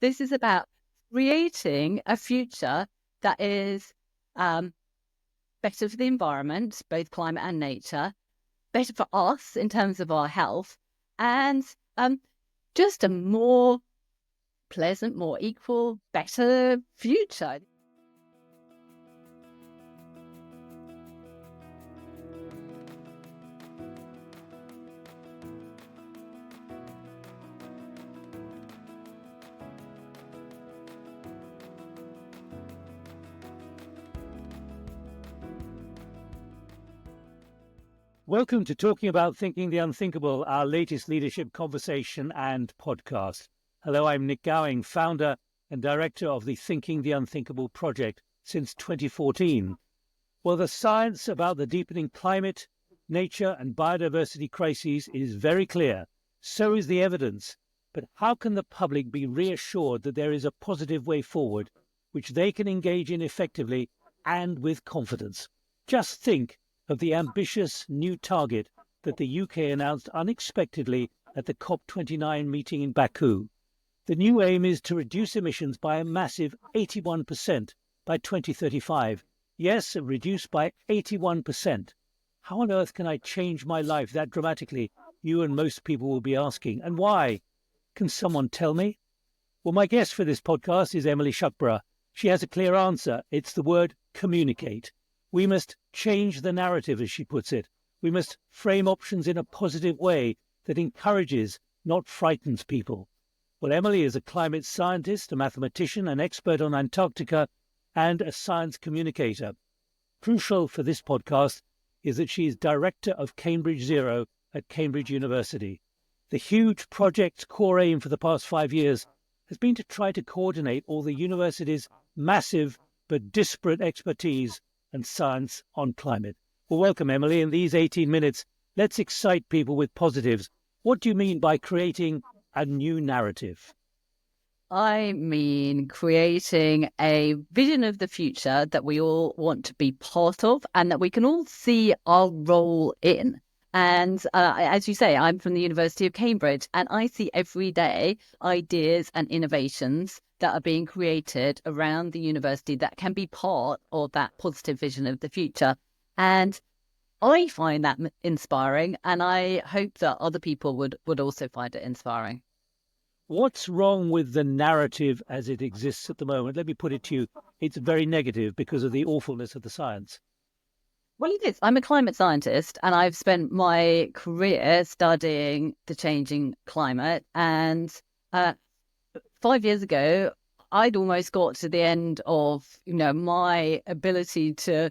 This is about creating a future that is better for the environment, both climate and nature, better for us in terms of our health, and just a more pleasant, more equal, better future. Welcome to Talking About Thinking the Unthinkable, our latest leadership conversation and podcast. Hello, I'm Nik Gowing, founder and director of the Thinking the Unthinkable project since 2014. Well, the science about the deepening climate, nature and biodiversity crises is very clear. So is the evidence. But how can the public be reassured that there is a positive way forward, which they can engage in effectively and with confidence? Just think of the ambitious new target that the UK announced unexpectedly at the COP29 meeting in Baku. The new aim is to reduce emissions by a massive 81% by 2035. Yes, reduce by 81%. How on earth can I change my life that dramatically? You and most people will be asking. And why? Can someone tell me? Well, my guest for this podcast is Emily Shuckburgh. She has a clear answer. It's the word communicate. We must change the narrative, as she puts it. We must frame options in a positive way that encourages, not frightens people. Well, Emily is a climate scientist, a mathematician, an expert on Antarctica, and a science communicator. Crucial for this podcast is that she is director of Cambridge Zero at Cambridge University. The huge project's core aim for the past 5 years has been to try to coordinate all the university's massive but disparate expertise and science on climate. Well, welcome, Emily. In these 18 minutes, let's excite people with positives. What do you mean by creating a new narrative? I mean creating a vision of the future that we all want to be part of and that we can all see our role in. And as you say, I'm from the University of Cambridge, and I see every day ideas and innovations that are being created around the university that can be part of that positive vision of the future. And I find that inspiring, and I hope that other people would also find it inspiring. What's wrong with the narrative as it exists at the moment? Let me put it to you. It's very negative because of the awfulness of the science. Well, it is. I'm a climate scientist, and I've spent my career studying the changing climate. And 5 years ago, I'd almost got to the end of, my ability to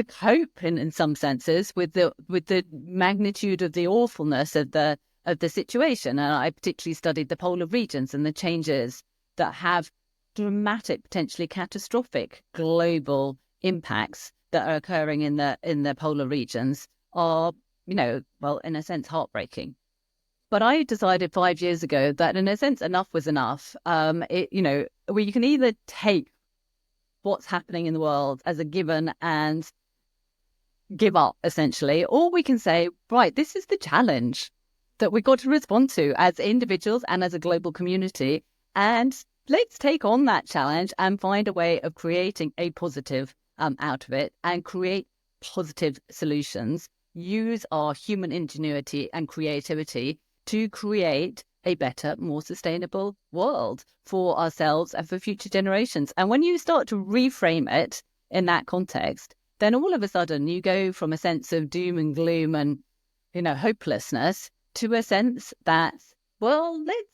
cope in some senses with the magnitude of the awfulness of the situation. And I particularly studied the polar regions and the changes that have dramatic, potentially catastrophic global impacts that are occurring in the polar regions are, in a sense, heartbreaking. But I decided 5 years ago that, in a sense, enough was enough. You can either take what's happening in the world as a given and give up, essentially, or we can say, right, this is the challenge that we've got to respond to as individuals and as a global community. And let's take on that challenge and find a way of creating a positive out of it and create positive solutions, use our human ingenuity and creativity to create a better, more sustainable world for ourselves and for future generations. And when you start to reframe it in that context, then all of a sudden you go from a sense of doom and gloom and, hopelessness to a sense that, well, let's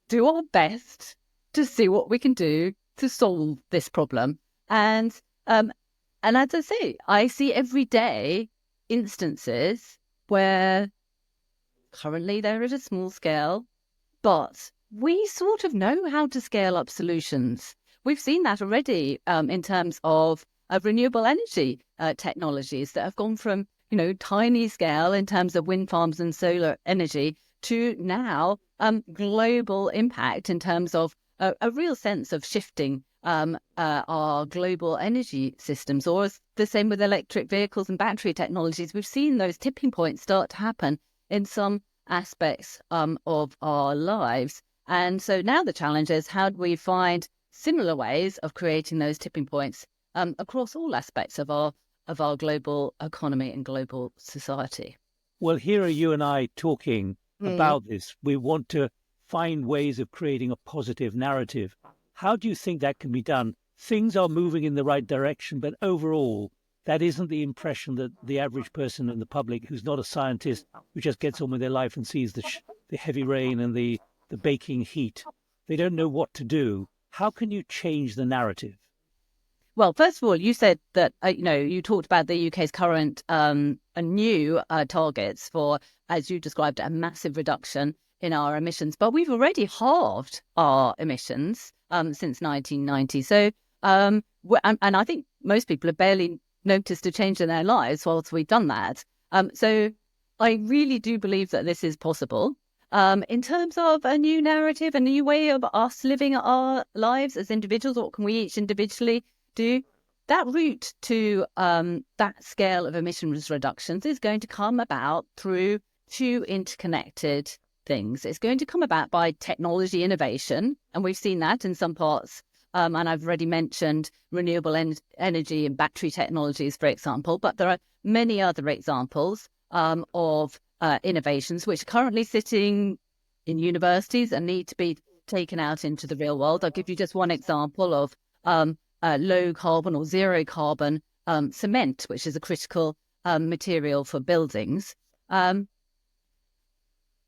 do our best to see what we can do to solve this problem. And as I say, I see every day instances where currently they're at a small scale, but we sort of know how to scale up solutions. We've seen that already in terms of renewable energy technologies that have gone from, tiny scale in terms of wind farms and solar energy to now global impact in terms of a real sense of shifting our global energy systems, or the same with electric vehicles and battery technologies. We've seen those tipping points start to happen in some aspects of our lives. And so now the challenge is, how do we find similar ways of creating those tipping points across all aspects of our global economy and global society? Well, here are you and I talking Mm. about this. We want to find ways of creating a positive narrative. How do you think that can be done? Things are moving in the right direction, but overall, that isn't the impression that the average person in the public who's not a scientist, who just gets on with their life and sees the heavy rain and the baking heat. They don't know what to do. How can you change the narrative? Well, first of all, you said that, you talked about the UK's current new targets for, as you described, a massive reduction in our emissions. But we've already halved our emissions since 1990. So, and I think most people have barely noticed a change in their lives whilst we've done that. So I really do believe that this is possible. In terms of a new narrative, a new way of us living our lives as individuals, what can we each individually do? That route to that scale of emissions reductions is going to come about through two interconnected things. It's going to come about by technology innovation, and we've seen that in some parts. And I've already mentioned renewable energy and battery technologies, for example, but there are many other examples of innovations which are currently sitting in universities and need to be taken out into the real world. I'll give you just one example of low carbon or zero carbon cement, which is a critical material for buildings.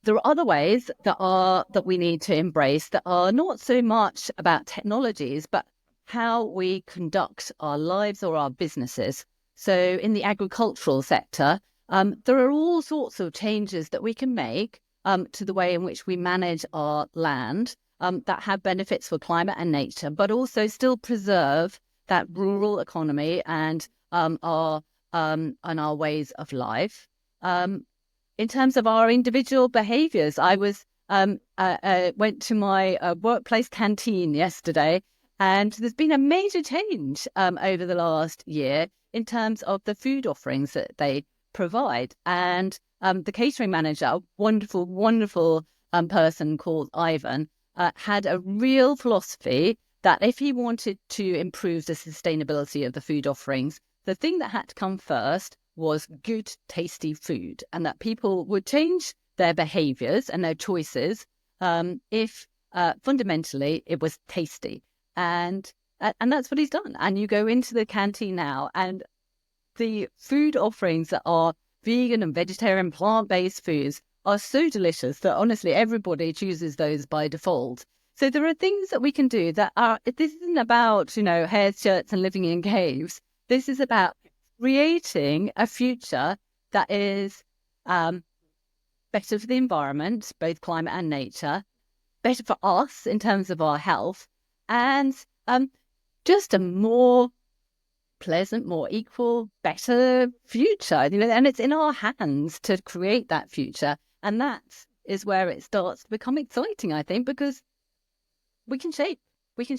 There are other ways that we need to embrace that are not so much about technologies, but how we conduct our lives or our businesses. So in the agricultural sector, there are all sorts of changes that we can make to the way in which we manage our land that have benefits for climate and nature, but also still preserve that rural economy and our ways of life. In terms of our individual behaviours, I went to my workplace canteen yesterday, and there's been a major change over the last year in terms of the food offerings that they provide. And the catering manager, a wonderful, wonderful person called Ivan, had a real philosophy that if he wanted to improve the sustainability of the food offerings, the thing that had to come first was good, tasty food, and that people would change their behaviours and their choices if fundamentally it was tasty. And that's what he's done. And you go into the canteen now, and the food offerings that are vegan and vegetarian, plant-based foods are so delicious that honestly everybody chooses those by default. So there are things that we can do that are, this isn't about, hair shirts and living in caves. This is about creating a future that is better for the environment, both climate and nature, better for us in terms of our health, and just a more pleasant, more equal, better future. And it's in our hands to create that future. And that is where it starts to become exciting, I think, because we can shape.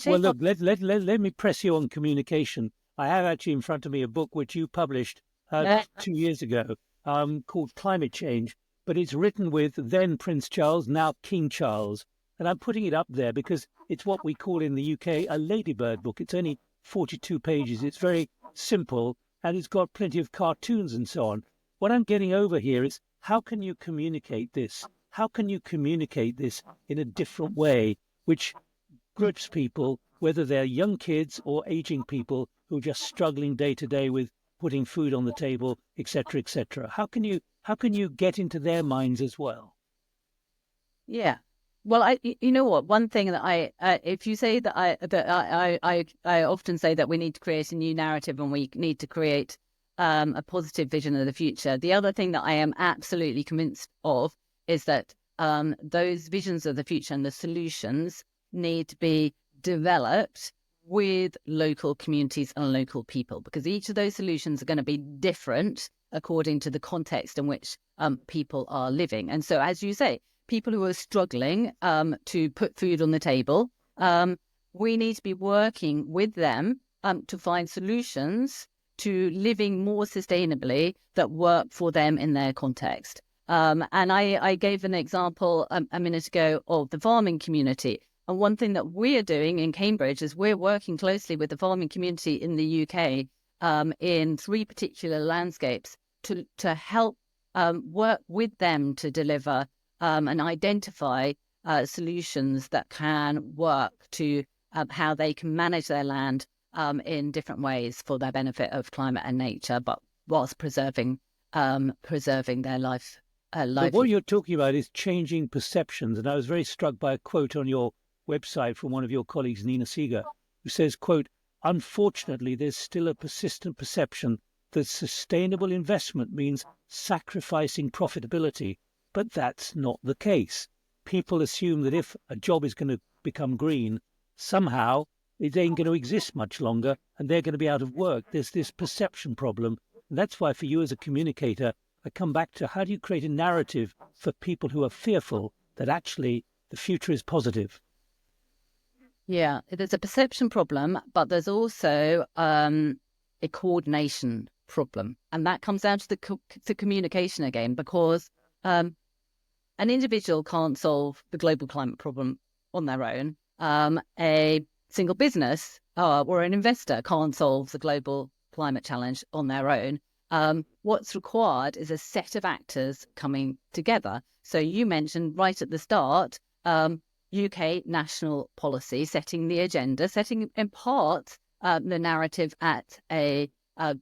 Well, look, let me press you on communication. I have actually in front of me a book which you published 2 years ago called Climate Change, but it's written with then Prince Charles, now King Charles. And I'm putting it up there because it's what we call in the UK a ladybird book. It's only 42 pages. It's very simple, and it's got plenty of cartoons and so on. What I'm getting over here is, how can you communicate this? How can you communicate this in a different way, which grips people, whether they're young kids or aging people who are just struggling day to day with putting food on the table, etc., etc. How can you get into their minds as well? Yeah. Well, you know what? One thing that if you say that I often say that we need to create a new narrative and we need to create a positive vision of the future. The other thing that I am absolutely convinced of is that those visions of the future and the solutions need to be developed with local communities and local people, because each of those solutions are going to be different according to the context in which people are living. And so, as you say, people who are struggling to put food on the table, we need to be working with them to find solutions to living more sustainably that work for them in their context. And I gave an example a minute ago of the farming community. And one thing that we're doing in Cambridge is we're working closely with the farming community in the UK in 3 particular landscapes to help work with them to deliver and identify solutions that can work to how they can manage their land in different ways for their benefit of climate and nature, but whilst preserving their life. But what you're talking about is changing perceptions. And I was very struck by a quote on your website from one of your colleagues, Nina Seeger, who says, quote, "Unfortunately, there's still a persistent perception that sustainable investment means sacrificing profitability, but that's not the case. People assume that if a job is going to become green, somehow it ain't going to exist much longer and they're going to be out of work. There's this perception problem. And that's why for you as a communicator, I come back to how do you create a narrative for people who are fearful that actually the future is positive?" Yeah, there's a perception problem, but there's also a coordination problem. And that comes down to the communication again, because an individual can't solve the global climate problem on their own. A single business or an investor can't solve the global climate challenge on their own. What's required is a set of actors coming together. So you mentioned right at the start, UK national policy, setting the agenda, setting in part the narrative at a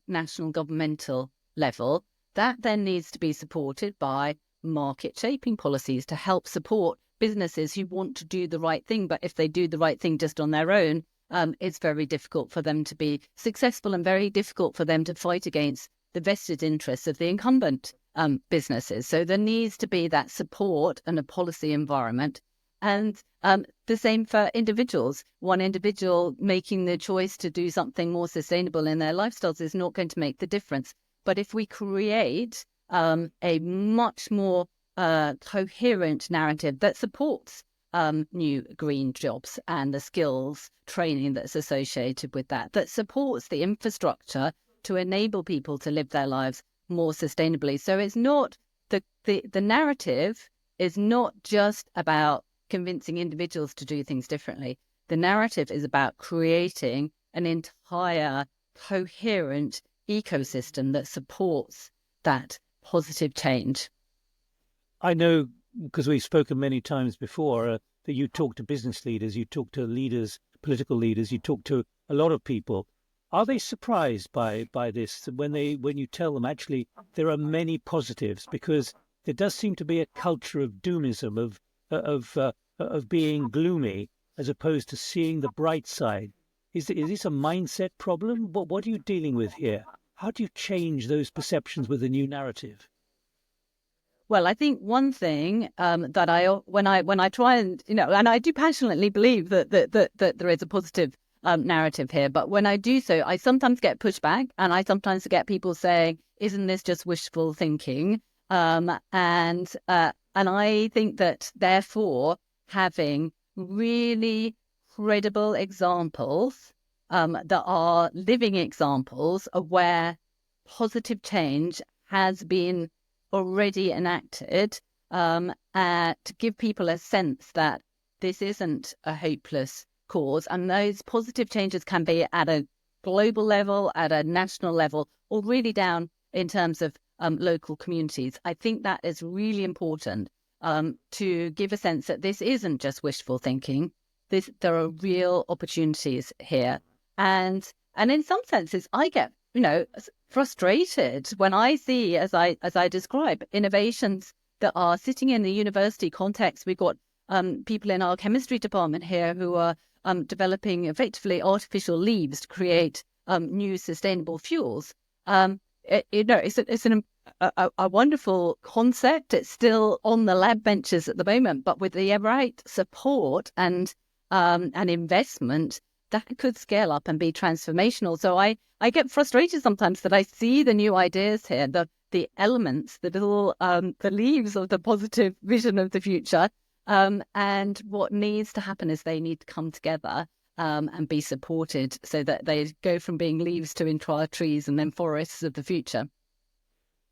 national governmental level. That then needs to be supported by market shaping policies to help support businesses who want to do the right thing. But if they do the right thing just on their own, it's very difficult for them to be successful and very difficult for them to fight against the vested interests of the incumbent businesses. So there needs to be that support and a policy environment. And the same for individuals. One individual making the choice to do something more sustainable in their lifestyles is not going to make the difference. But if we create a much more coherent narrative that supports new green jobs and the skills training that's associated with that, that supports the infrastructure to enable people to live their lives more sustainably. So it's not the narrative is not just about convincing individuals to do things differently. The narrative is about creating an entire coherent ecosystem that supports that positive change. I know, because we've spoken many times before, that you talk to business leaders, you talk to leaders, political leaders, you talk to a lot of people. Are they surprised by this when you tell them actually there are many positives? Because there does seem to be a culture of doomism, of being gloomy, as opposed to seeing the bright side. Is this a mindset problem? What are you dealing with here? How do you change those perceptions with a new narrative? Well, I think one thing that when I try and and I do passionately believe that there is a positive narrative here, but when I do so, I sometimes get pushback, and I sometimes get people saying, "Isn't this just wishful thinking?" And I think that therefore having really credible examples that are living examples of where positive change has been already enacted to give people a sense that this isn't a hopeless cause. And those positive changes can be at a global level, at a national level, or really down in terms of local communities. I think that is really important to give a sense that this isn't just wishful thinking. There are real opportunities here. And in some senses, I get frustrated when I see, as I describe, innovations that are sitting in the university context. We've got people in our chemistry department here who are developing effectively artificial leaves to create new sustainable fuels. It's a wonderful concept. It's still on the lab benches at the moment, but with the right support and investment, that could scale up and be transformational. So I get frustrated sometimes that I see the new ideas here, the elements, the little the leaves of the positive vision of the future. And what needs to happen is they need to come together and be supported so that they go from being leaves to entire trees and then forests of the future.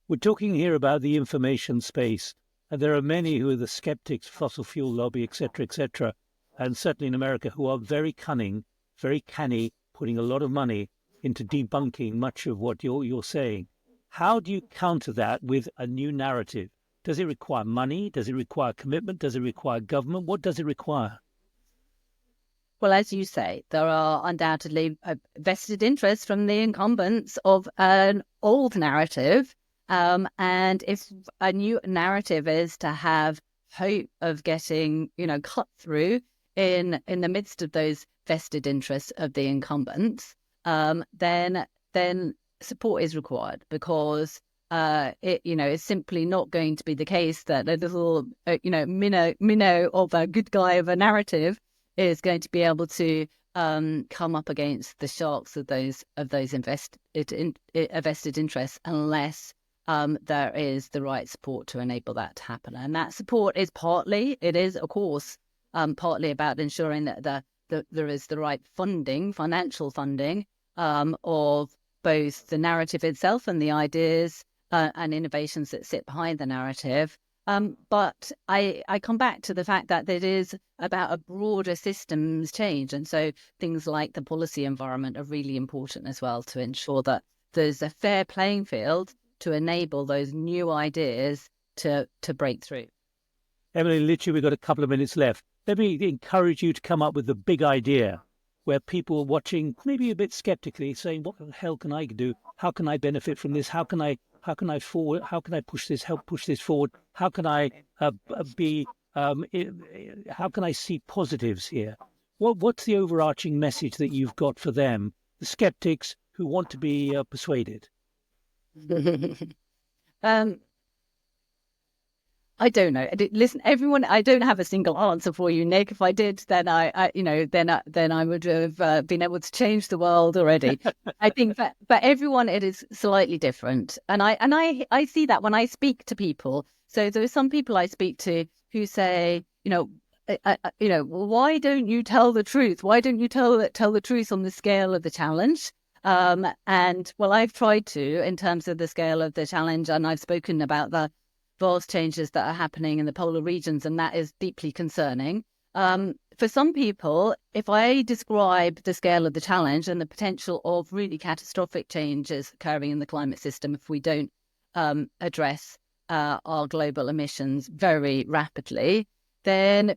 We're talking here about the information space, and there are many who are the skeptics, fossil fuel lobby, etc., and certainly in America, who are very cunning, very canny, putting a lot of money into debunking much of what you're saying. How do you counter that with a new narrative? Does it require money? Does it require commitment? Does it require government? What does it require? Well, as you say, there are undoubtedly vested interests from the incumbents of an old narrative. And if a new narrative is to have hope of getting, cut through in the midst of those vested interests of the incumbents, then support is required, because it's simply not going to be the case that a little, minnow of a good guy of a narrative is going to be able to come up against the sharks of those invested interests, unless there is the right support to enable that to happen. And that support is partly about ensuring that there is the right financial funding of both the narrative itself and the ideas and innovations that sit behind the narrative. But I come back to the fact that it is about a broader systems change. And so things like the policy environment are really important as well, to ensure that there's a fair playing field to enable those new ideas to break through. Emily, literally, we've got a couple of minutes left. Let me encourage you to come up with the big idea where people are watching, maybe a bit skeptically, saying, what the hell can I do? How can I benefit from this? How can I forward? How can I push this? Help push this forward? How can I how can I see positives here? What's the overarching message that you've got for them, the skeptics who want to be persuaded? I don't know. Listen, everyone, I don't have a single answer for you, Nick. If I did, then then I would have been able to change the world already. I think that for everyone, it is slightly different, and I see that when I speak to people. So there are some people I speak to who say, why don't you tell the truth? Why don't you tell the truth on the scale of the challenge? And well, I've tried to, in terms of the scale of the challenge, and I've spoken about the vast changes that are happening in the polar regions, and that is deeply concerning. For some people, if I describe the scale of the challenge and the potential of really catastrophic changes occurring in the climate system if we don't address our global emissions very rapidly, then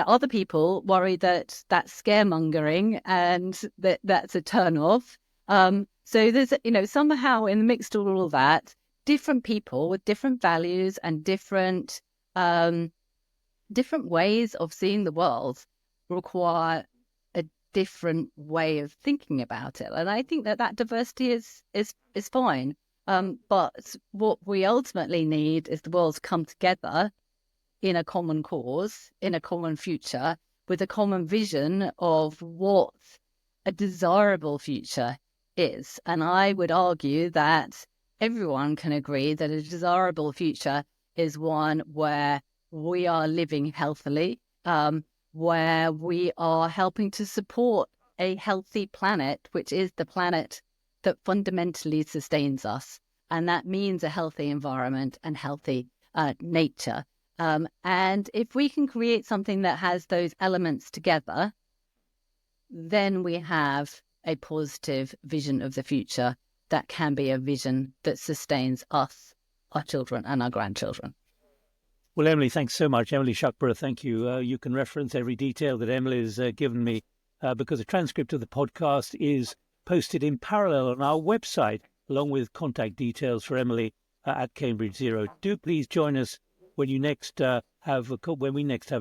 other people worry that that's scaremongering and that's a turn-off. So there's, somehow in the mix of all of that, different people with different values and different ways of seeing the world require a different way of thinking about it. And I think that diversity is fine. But what we ultimately need is the world to come together in a common cause, in a common future, with a common vision of what a desirable future is. And I would argue that everyone can agree that a desirable future is one where we are living healthily, where we are helping to support a healthy planet, which is the planet that fundamentally sustains us. And that means a healthy environment and healthy nature. And if we can create something that has those elements together, then we have a positive vision of the future that can be a vision that sustains us, our children, and our grandchildren. Well, Emily, thanks so much. Emily Shuckburgh, thank you. You can reference every detail that Emily has given me because a transcript of the podcast is posted in parallel on our website, along with contact details for Emily at Cambridge Zero. Do please join us when we next have a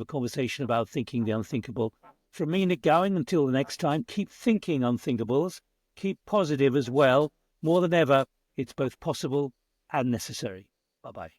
conversation about thinking the unthinkable. From me, Nik Gowing, until the next time, keep thinking unthinkables, keep positive as well. More than ever, it's both possible and necessary. Bye-bye.